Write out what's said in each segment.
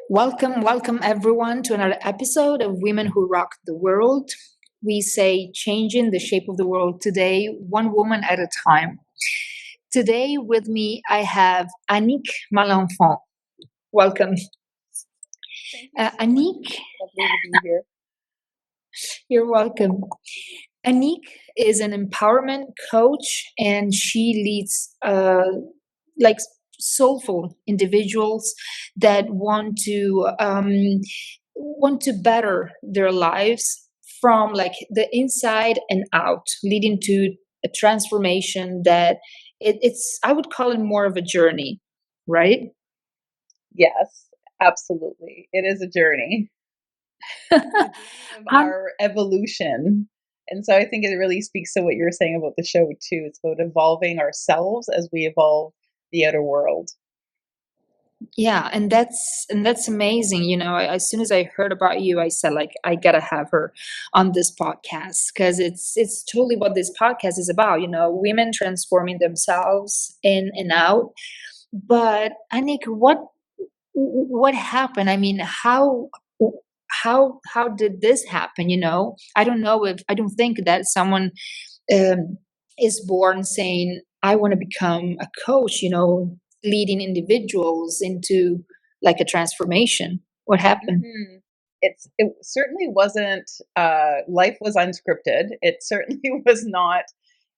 Welcome everyone to another episode of Women Who Rock the World. We say changing the shape of the world today, one woman at a time. Today with me, I have Anik Malenfant. Welcome. Thank you so much. Anik, Lovely to be here. you're welcome. Anik is an empowerment coach and she leads like soulful individuals that want to better their lives from like the inside and out, leading to a transformation that it's I would call it more of a journey, right? Yes, absolutely. It is a journey, the journey of Um, our evolution. And so I think it really speaks to what you were saying about the show too. It's about evolving ourselves as we evolve the outer world. yeah, and that's amazing. As soon as I heard about you, I said like I gotta have her on this podcast because it's totally what this podcast is about. Women transforming themselves in and out. But Anik, what happened? I mean, how did this happen? I don't think that someone um, is born saying, I want to become a coach, leading individuals into like a transformation. What happened? hmm it certainly wasn't. Life was unscripted. It certainly was not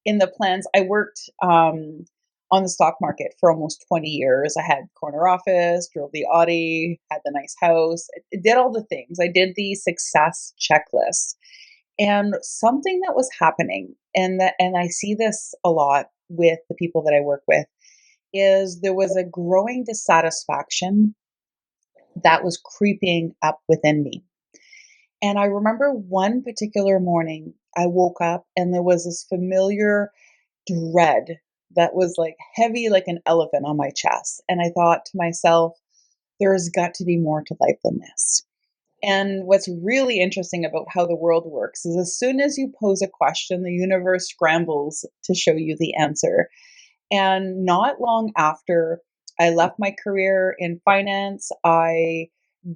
in the plans. I worked on the stock market for almost 20 years. I had corner office, drove the Audi, had the nice house, I did all the things. I did the success checklist. And something that was happening, and I see this a lot with the people that I work with, is there was a growing dissatisfaction that was creeping up within me. And I remember one particular morning, I woke up and there was this familiar dread that was like heavy, like an elephant on my chest. And I thought to myself, there's got to be more to life than this. And what's really interesting about how the world works is as soon as you pose a question, the universe scrambles to show you the answer. And not long after I left my career in finance, I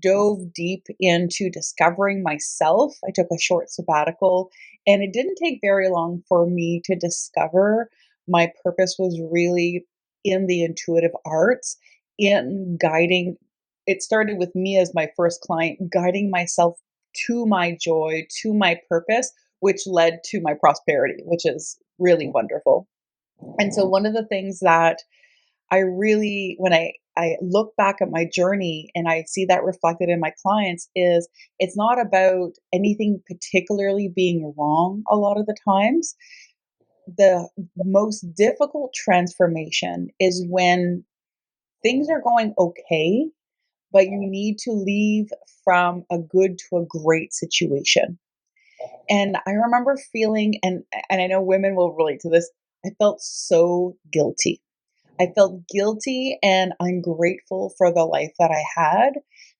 dove deep into discovering myself. I took a short sabbatical, and it didn't take very long for me to discover my purpose was really in the intuitive arts, in guiding. It started with me as my first client, guiding myself to my joy, to my purpose, which led to my prosperity, which is really wonderful. And so one of the things that I really, when I look back at my journey and I see that reflected in my clients, is it's not about anything particularly being wrong a lot of the times. The most difficult transformation is when things are going okay, but you need to leave from a good to a great situation. And I remember feeling, and I know women will relate to this, I felt so guilty. I felt guilty and ungrateful for the life that I had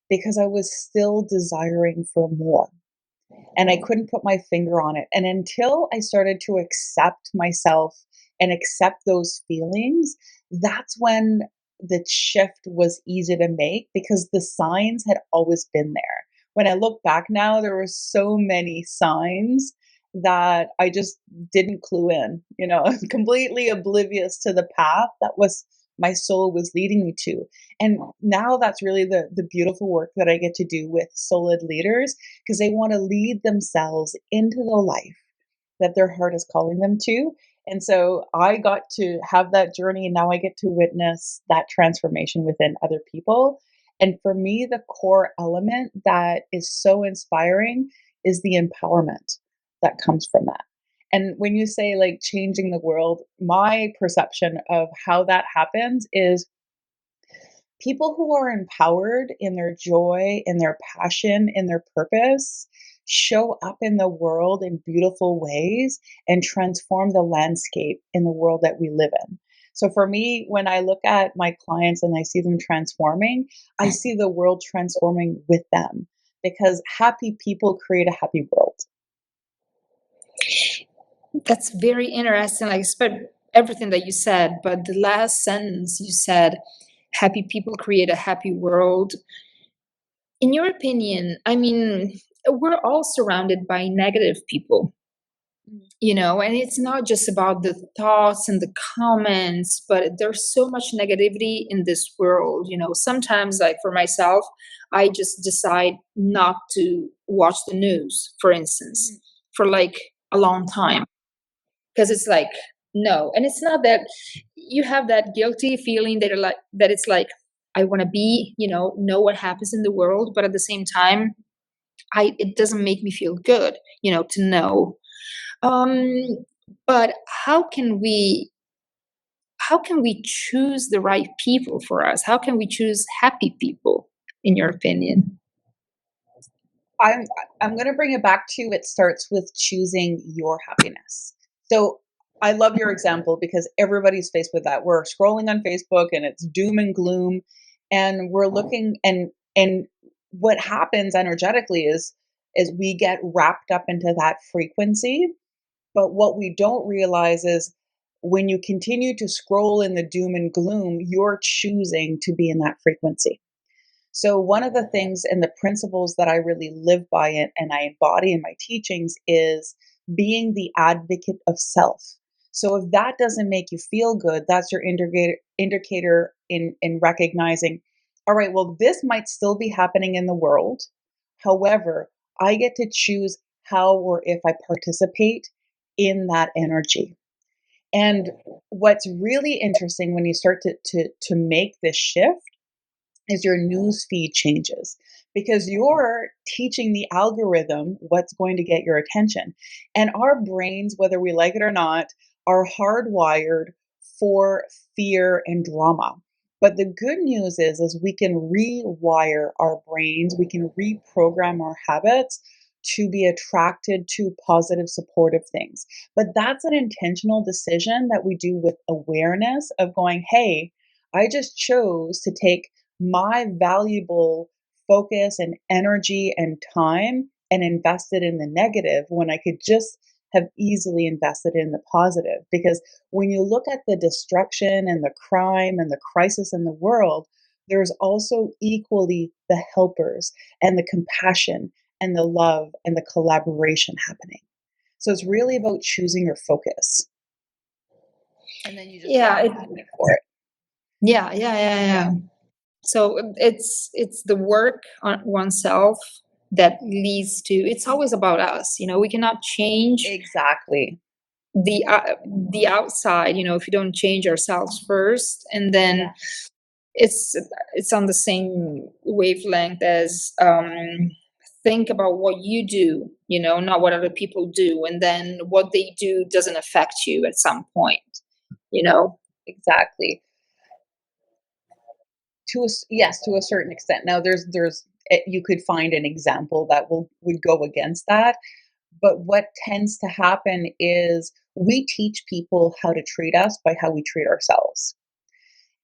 because I was still desiring for more. And I couldn't put my finger on it. And until I started to accept myself and accept those feelings, that's when the shift was easy to make because the signs had always been there. When I look back now, there were so many signs that I just didn't clue in, completely oblivious to the path that was my soul was leading me to. And now that's really the beautiful work that I get to do with solid leaders because they want to lead themselves into the life that their heart is calling them to. And so I got to have that journey, and now I get to witness that transformation within other people. And for me, the core element that is so inspiring is the empowerment that comes from that. And when you say like changing the world, my perception of how that happens is people who are empowered in their joy, in their passion, in their purpose show up in the world in beautiful ways and transform the landscape in the world that we live in. So for me, when I look at my clients and I see them transforming, I see the world transforming with them because happy people create a happy world. That's very interesting. Like, I expect everything that you said, but the last sentence you said, happy people create a happy world. In your opinion, I mean, we're all surrounded by negative people, Mm. and it's not just about the thoughts and the comments, but there's so much negativity in this world. Sometimes, like for myself, I just decide not to watch the news, for instance, Mhm. for like a long time, because it's like, no. And it's not that you have that guilty feeling that it's like, I want to know what happens in the world, but at the same time, it doesn't make me feel good, to know. um, but how can we choose the right people for us? How can we choose happy people, in your opinion? I'm I'm gonna bring it back to it starts with choosing your happiness. So I love your example because everybody's faced with that. We're scrolling on Facebook and it's doom and gloom, and we're looking and what happens energetically is we get wrapped up into that frequency. But what we don't realize is when you continue to scroll in the doom and gloom, you're choosing to be in that frequency. So, one of the things and the principles that I really live by it and I embody in my teachings is being the advocate of self. So, if that doesn't make you feel good, that's your indicator in recognizing, all right, well, this might still be happening in the world. However, I get to choose how or if I participate in that energy. And what's really interesting when you start to make this shift is your news feed changes because you're teaching the algorithm what's going to get your attention. And our brains, whether we like it or not, are hardwired for fear and drama. But the good news is we can rewire our brains, we can reprogram our habits to be attracted to positive supportive things. But that's an intentional decision that we do with awareness of going, hey, I just chose to take my valuable focus and energy and time and invested in the negative when I could just have easily invested in the positive. Because when you look at the destruction and the crime and the crisis in the world, there's also equally the helpers and the compassion and the love and the collaboration happening. So it's really about choosing your focus. And then you just Yeah, advocate for it. yeah, yeah, yeah, yeah. So it's the work on oneself that leads to. It's always about us. We cannot change Exactly. the uh, the outside. If you don't change ourselves first, and then it's it's on the same wavelength as, think about what you do, not what other people do, and then what they do doesn't affect you at some point. you know Exactly. Yes, to a certain extent. Now you could find an example that would go against that, but what tends to happen is we teach people how to treat us by how we treat ourselves.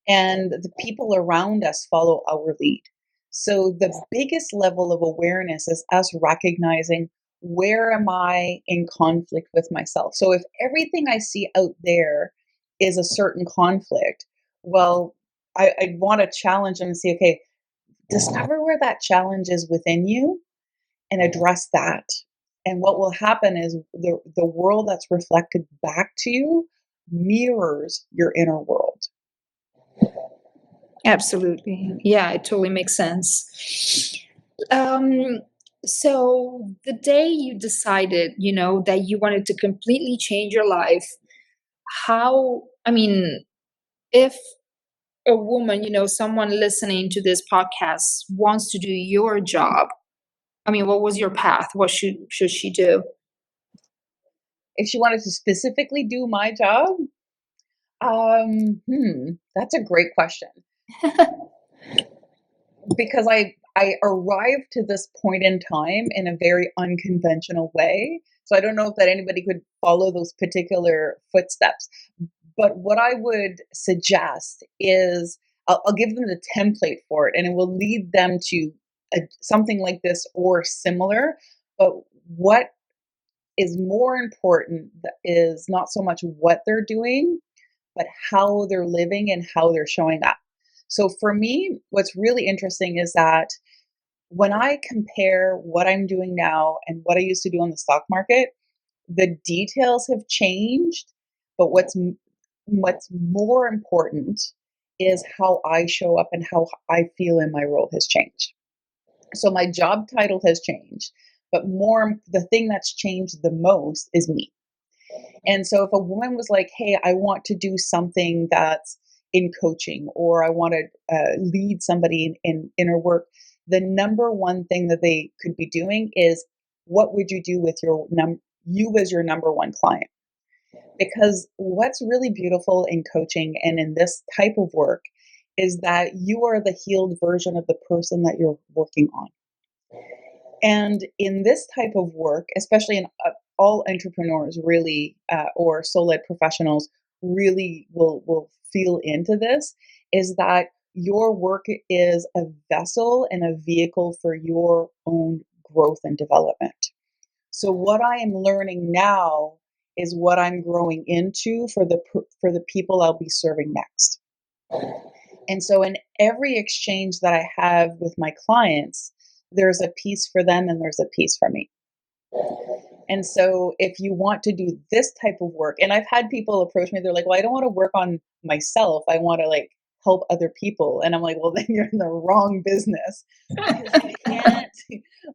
And the people around us follow our lead. So the biggest level of awareness is us recognizing where am I in conflict with myself. So if everything I see out there is a certain conflict, well, I want to challenge them and say, okay, discover where that challenge is within you and address that. And what will happen is the world that's reflected back to you mirrors your inner world. Absolutely. Yeah, it totally makes sense. Um, so the day you decided, that you wanted to completely change your life, I mean, if a woman, someone listening to this podcast wants to do your job, I mean, what was your path? What should she do? If she wanted to specifically do my job, that's a great question because I arrived to this point in time in a very unconventional way. So I don't know if that anybody could follow those particular footsteps. But what I would suggest is I'll give them the template for it, and it will lead them to something like this or similar. But what is more important is not so much what they're doing, but how they're living and how they're showing up. So for me, what's really interesting is that When I compare what I'm doing now and what I used to do on the stock market, the details have changed, but what's more important is how I show up and how I feel in my role has changed. So my job title has changed, but more the thing that's changed the most is me. And so if a woman was like, "Hey, I want to do something that's in coaching, or I want to lead somebody in her work," the number one thing that they could be doing is, what would you do with you as your number one client? Because what's really beautiful in coaching and in this type of work is that you are the healed version of the person that you're working on. And in this type of work, especially in all entrepreneurs, really, or solo professionals, really will feel into this. Is that your work is a vessel and a vehicle for your own growth and development. So what I am learning now is what I'm growing into for the people I'll be serving next. And so in every exchange that I have with my clients, there's a piece for them and there's a piece for me. And so if you want to do this type of work, and I've had people approach me, they're like, "Well, I don't want to work on myself. I want to like help other people." And I'm like, "Well, then you're in the wrong business because you can't."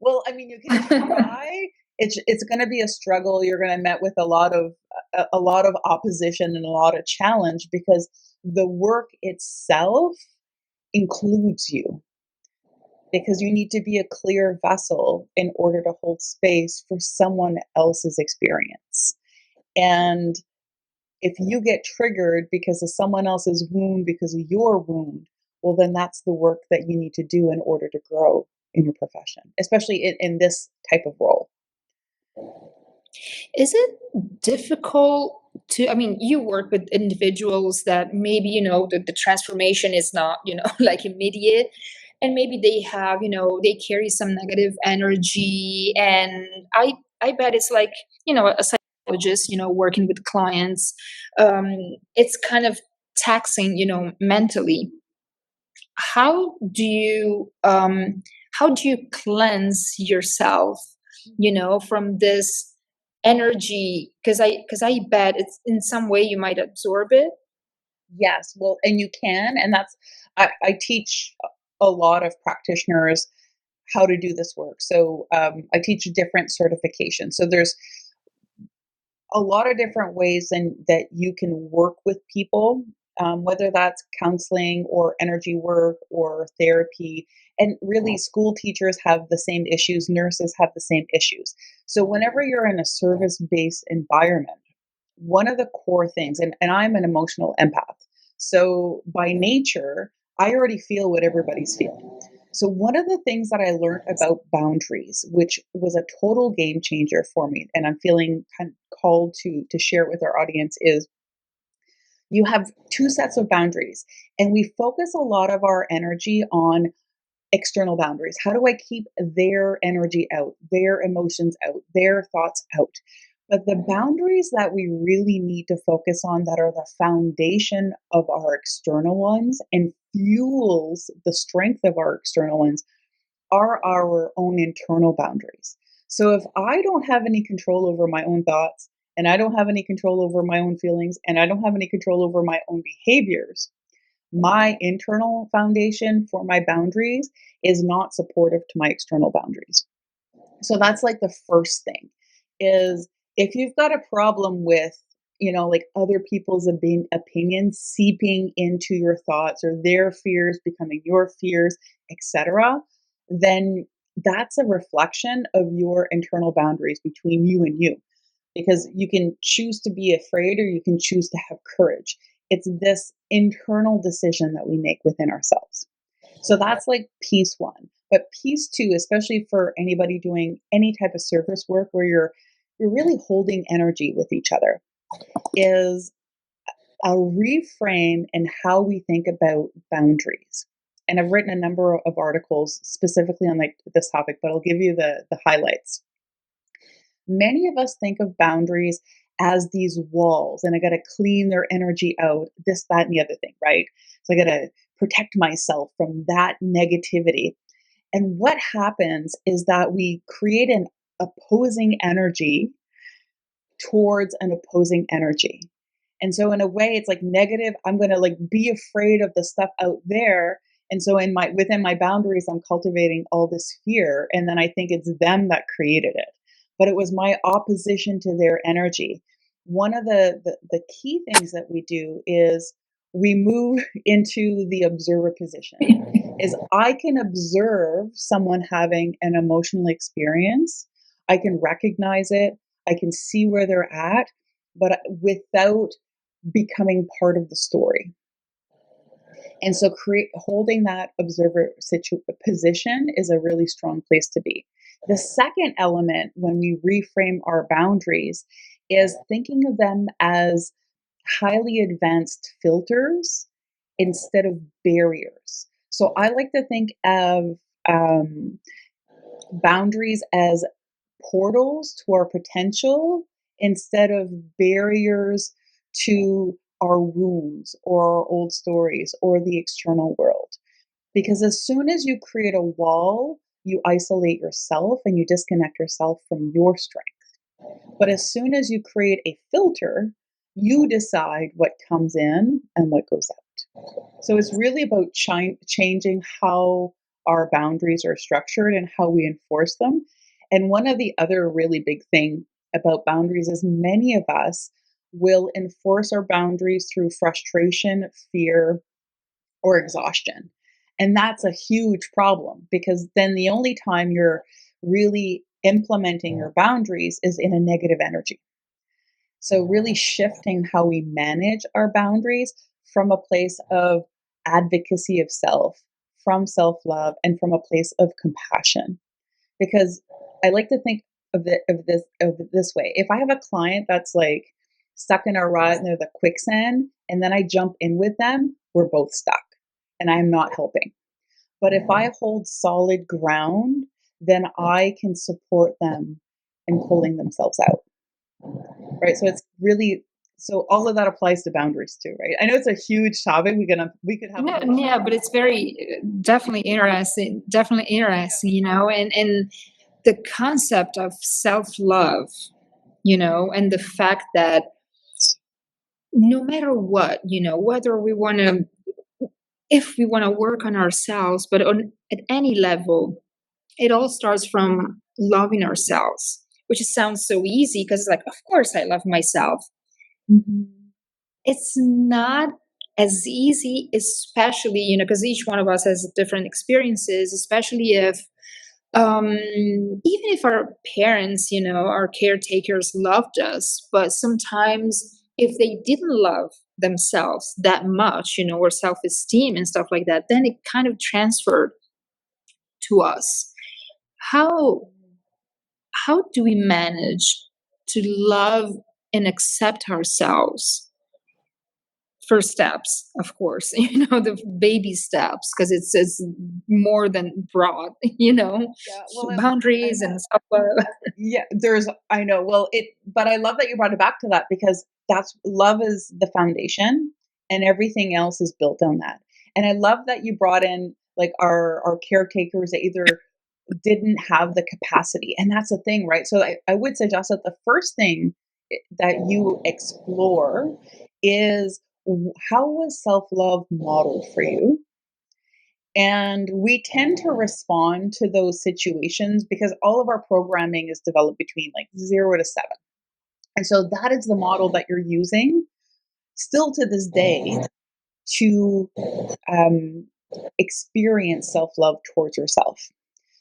Well, I mean, you can try. It's going to be a struggle. You're going to met with a lot of opposition and a lot of challenge because the work itself includes you, because you need to be a clear vessel in order to hold space for someone else's experience. And if you get triggered because of someone else's wound, because of your wound, well, then that's the work that you need to do in order to grow in your profession, especially in this type of role. Is it difficult to, I mean, you work with individuals that maybe, the transformation is not, like immediate. And maybe they have, they carry some negative energy. And I bet it's like, a psychologist, working with clients, it's kind of taxing, mentally. How do you cleanse yourself, from this energy? Because I bet it's in some way you might absorb it. Yes, well, and you can, and I teach a lot of practitioners how to do this work. So I teach different certifications. So there's a lot of different ways that you can work with people, whether that's counseling or energy work or therapy. And really, school teachers have the same issues, nurses have the same issues. So, whenever you're in a service based environment, one of the core things, and I'm an emotional empath. So, by nature, I already feel what everybody's feeling. So, one of the things that I learned about boundaries, which was a total game changer for me, and I'm feeling kind of called to share it with our audience, is you have two sets of boundaries, and we focus a lot of our energy on external boundaries. How do I keep their energy out, their emotions out, their thoughts out? But the boundaries that we really need to focus on, that are the foundation of our external ones and fuels the strength of our external ones, are our own internal boundaries. So if I don't have any control over my own thoughts, and I don't have any control over my own feelings, and I don't have any control over my own behaviors, my internal foundation for my boundaries is not supportive to my external boundaries. So that's like the first thing, is if you've got a problem with, like other people's opinions seeping into your thoughts, or their fears becoming your fears, etc., then that's a reflection of your internal boundaries between you and you, because you can choose to be afraid or you can choose to have courage. It's this internal decision that we make within ourselves. So that's like piece one. But piece two, especially for anybody doing any type of service work where you're really holding energy with each other, is a reframe in how we think about boundaries. And I've written a number of articles specifically on like this topic, but I'll give you the highlights. Many of us think of boundaries as these walls, and I got to clean their energy out, this, that, and the other thing, right? So I got to protect myself from that negativity. And what happens is that we create an opposing energy towards an opposing energy. And so in a way it's like negative, I'm going to like be afraid of the stuff out there. And so in my within my boundaries I'm cultivating all this fear, and then I think it's them that created it. But it was my opposition to their energy. One of the key things that we do is we move into the observer position. Is I can observe someone having an emotional experience. I can recognize it. I can see where they're at, but without becoming part of the story. And so holding that position is a really strong place to be. The second element when we reframe our boundaries is thinking of them as highly advanced filters instead of barriers. So I like to think of um, boundaries as portals to our potential instead of barriers to our wounds or our old stories or the external world. Because as soon as you create a wall, you isolate yourself and you disconnect yourself from your strength. But as soon as you create a filter, you decide what comes in and what goes out. So it's really about changing how our boundaries are structured and how we enforce them. And one of the other really big thing about boundaries is many of us will enforce our boundaries through frustration, fear, or exhaustion. And that's a huge problem because then the only time you're really implementing your boundaries is in a negative energy. So, really shifting how we manage our boundaries from a place of advocacy of self, from self love, and from a place of compassion. Because I like to think of this way. If I have a client that's like stuck in a rut and they're the quicksand, and then I jump in with them, we're both stuck, and I'm not helping. But if I hold solid ground, then I can support them in pulling themselves out. Right. So it's really so all of that applies to boundaries too, right? I know it's a huge topic. We could have a Yeah, whole yeah, show. but it's very definitely interesting, and the concept of self-love, and the fact that no matter what, whether we want to if we want to work on ourselves, but at any level, it all starts from loving ourselves, which sounds so easy because it's like, of course I love myself. Mhm. It's not as easy, especially, because each one of us has different experiences, especially if even if our parents, our caretakers loved us, but sometimes if they didn't love themselves that much, or self-esteem and stuff like that, then it kind of transferred to us. How how do we manage to love and accept ourselves? First steps, of course, the baby steps, because it's more than broad, Yeah, well, boundaries and and stuff like that. yeah, I know. Well, but I love that you brought it back to that because that's love is the foundation and everything else is built on that. And I love that you brought in like our caretakers that either didn't have the capacity. And that's the thing, right? So I would suggest that the first thing that you explore is how was self love modeled for you? And we tend to respond to those situations because all of our programming is developed between like 0 to 7. And so that is the model that you're using still to this day to um, experience self love towards yourself.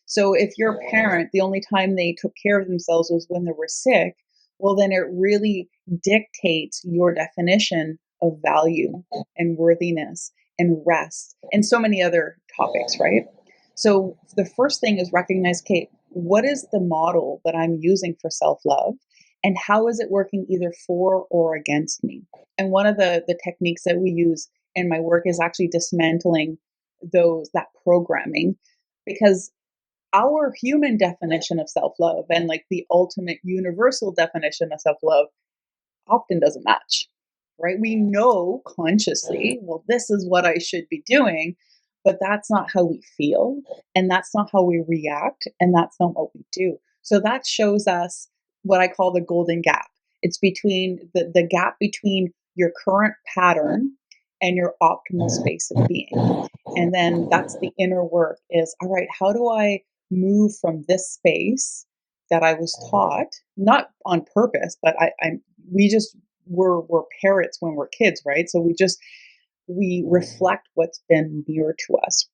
So if your parent, the only time they took care of themselves was when they were sick, well, then it really dictates your definition of value and worthiness and rest and so many other topics, right? So the first thing is recognize, okay, what is the model that I'm using for self love? And how is it working either for or against me? And one of the techniques that we use in my work is actually dismantling that programming because our human definition of self-love and like the ultimate universal definition of self-love often doesn't match, right? We know consciously, well, this is what I should be doing, but that's not how we feel, and that's not how we react, and that's not what we do. So that shows us what I call the golden gap. It's between the gap between your current pattern and your optimal space of being. And then that's the inner work is, all right, how do I move from this space that I was taught, not on purpose, but we just were parrots when we're kids, right? So we reflect what's been near to us.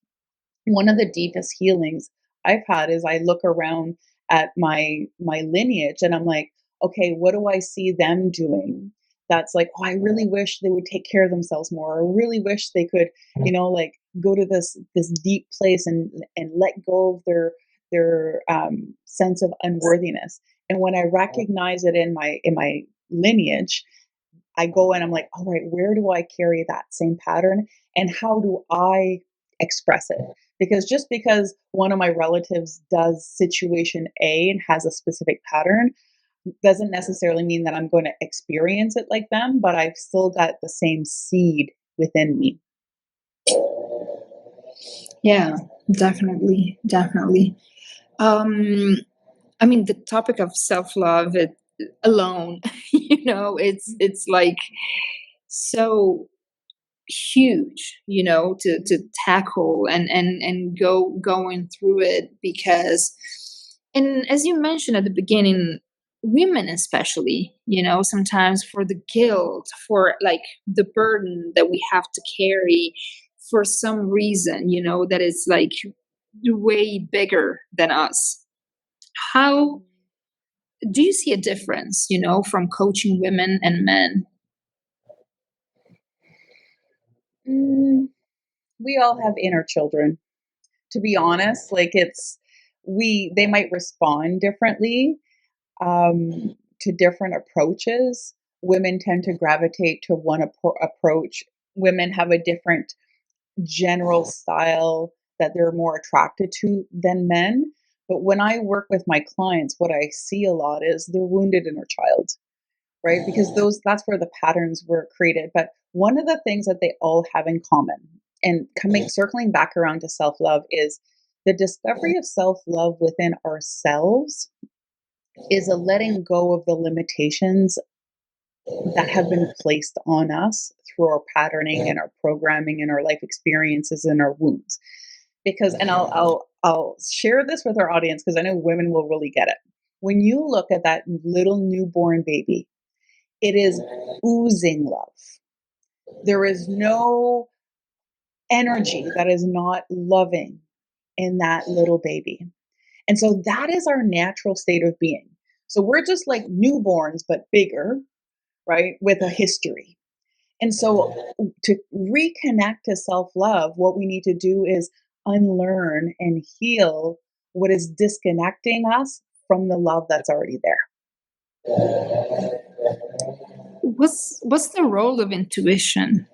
One of the deepest healings I've had is I look around at my lineage and I'm like, okay, what do I see them doing? That's like, oh, I really wish they would take care of themselves more. I really wish they could, like go to this deep place and let go of their sense of unworthiness. And when I recognize it in my lineage, I go and I'm like, all right, where do I carry that same pattern and how do I express it? Because just because one of my relatives does situation A and has a specific pattern doesn't necessarily mean that I'm going to experience it like them, but I've still got the same seed within me. Yeah, definitely, definitely. Um, I mean, the topic of self-love it alone, it's like so huge, to tackle and going through it because, and as you mentioned at the beginning, women especially, sometimes for the guilt, for like the burden that we have to carry for some reason, that is like way bigger than us. How do you see a difference, from coaching women and men? Mm, we all have inner children. To be honest, like they might respond differently to different approaches. Women tend to gravitate to one approach. Women have a different general style that they're more attracted to than men. But when I work with my clients, what I see a lot is their wounded inner child, right? Because that's where the patterns were created. But one of the things that they all have in common, and coming circling back around to self-love, is the discovery of self-love within ourselves is a letting go of the limitations that have been placed on us through our patterning and our programming and our life experiences and our wounds. Because, and I'll share this with our audience because I know women will really get it. When you look at that little newborn baby, it is oozing love. There is no energy that is not loving in that little baby. And so that is our natural state of being. So we're just like newborns, but bigger, right? With a history. And so to reconnect to self love, what we need to do is unlearn and heal what is disconnecting us from the love that's already there. What's the role of intuition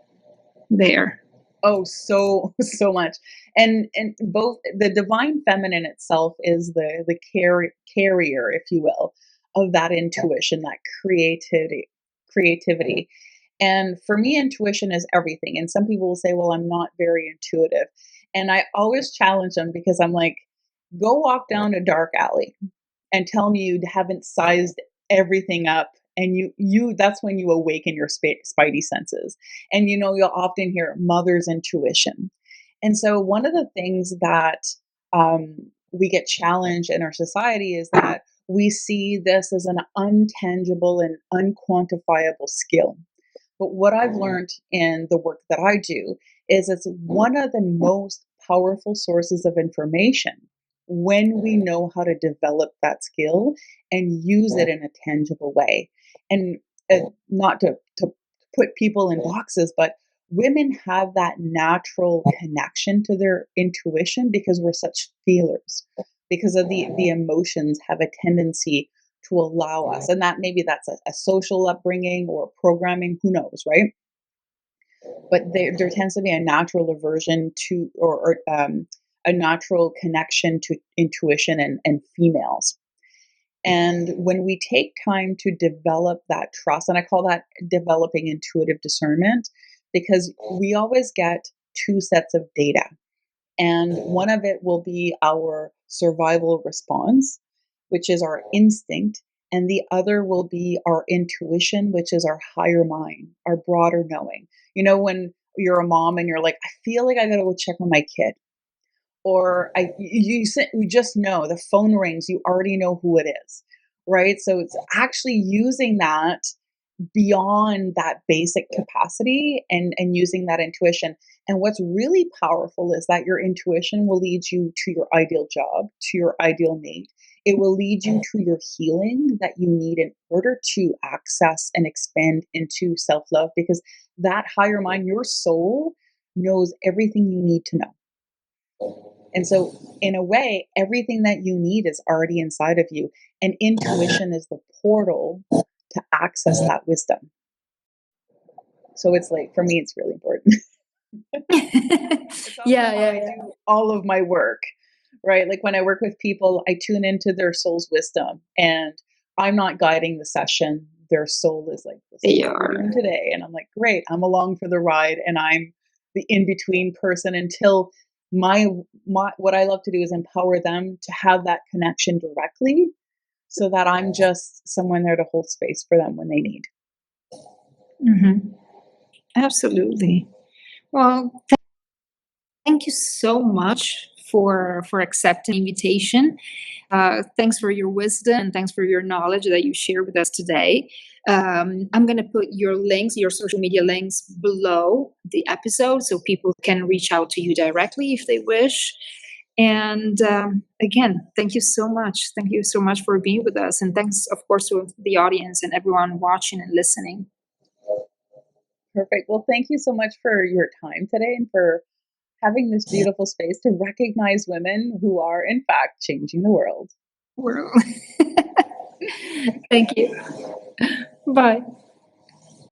there? Oh, so so much. And both the divine feminine itself is the carrier, if you will, of that intuition, that creativity. And for me, intuition is everything. And some people will say, well, I'm not very intuitive. And I always challenge them because I'm like, go walk down a dark alley and tell me you haven't sized everything up, and you that's when you awaken your spidey senses. And you'll often hear mother's intuition. And so one of the things that we get challenged in our society is that we see this as an untangible and unquantifiable skill. But what I've learned in the work that I do is it's one of the most powerful sources of information when we know how to develop that skill and use it in a tangible way. And not to put people in boxes, but women have that natural connection to their intuition because we're such feelers, because of the emotions have a tendency to allow us. And that maybe that's a social upbringing or programming, who knows, right? But there tends to be a natural aversion to, or a natural connection to intuition and females. And when we take time to develop that trust, and I call that developing intuitive discernment, because we always get two sets of data. And one of it will be our survival response, which is our instinct. And the other will be our intuition, which is our higher mind, our broader knowing. You know, when you're a mom and you're like, I feel like I gotta go check on my kid, or you just know the phone rings, you already know who it is, right? So it's actually using that beyond that basic capacity, and using that intuition. And what's really powerful is that your intuition will lead you to your ideal job, to your ideal mate. It will lead you to your healing that you need in order to access and expand into self love, because that higher mind, your soul, knows everything you need to know. And so, in a way, everything that you need is already inside of you. And intuition is the portal to access that wisdom. So it's like, for me, it's really important. It's also Yeah, how yeah, I yeah. do all of my work, right? Like when I work with people, I tune into their soul's wisdom, and I'm not guiding the session. Their soul is like, this is They what we're are. doing today. And I'm like, great, I'm along for the ride. And I'm the in between person until my what I love to do is empower them to have that connection directly, so that I'm just someone there to hold space for them when they need. Hmm. Absolutely. Well, thank you so much for accepting the invitation. Thanks for your wisdom and thanks for your knowledge that you share with us today. I'm going to put your links, your social media links below the episode so people can reach out to you directly if they wish. And again, thank you so much. Thank you so much for being with us. And thanks, of course, to the audience and everyone watching and listening. Perfect. Well, thank you so much for your time today, and for having this beautiful space to recognize women who are, in fact, changing the world. Thank you. Bye.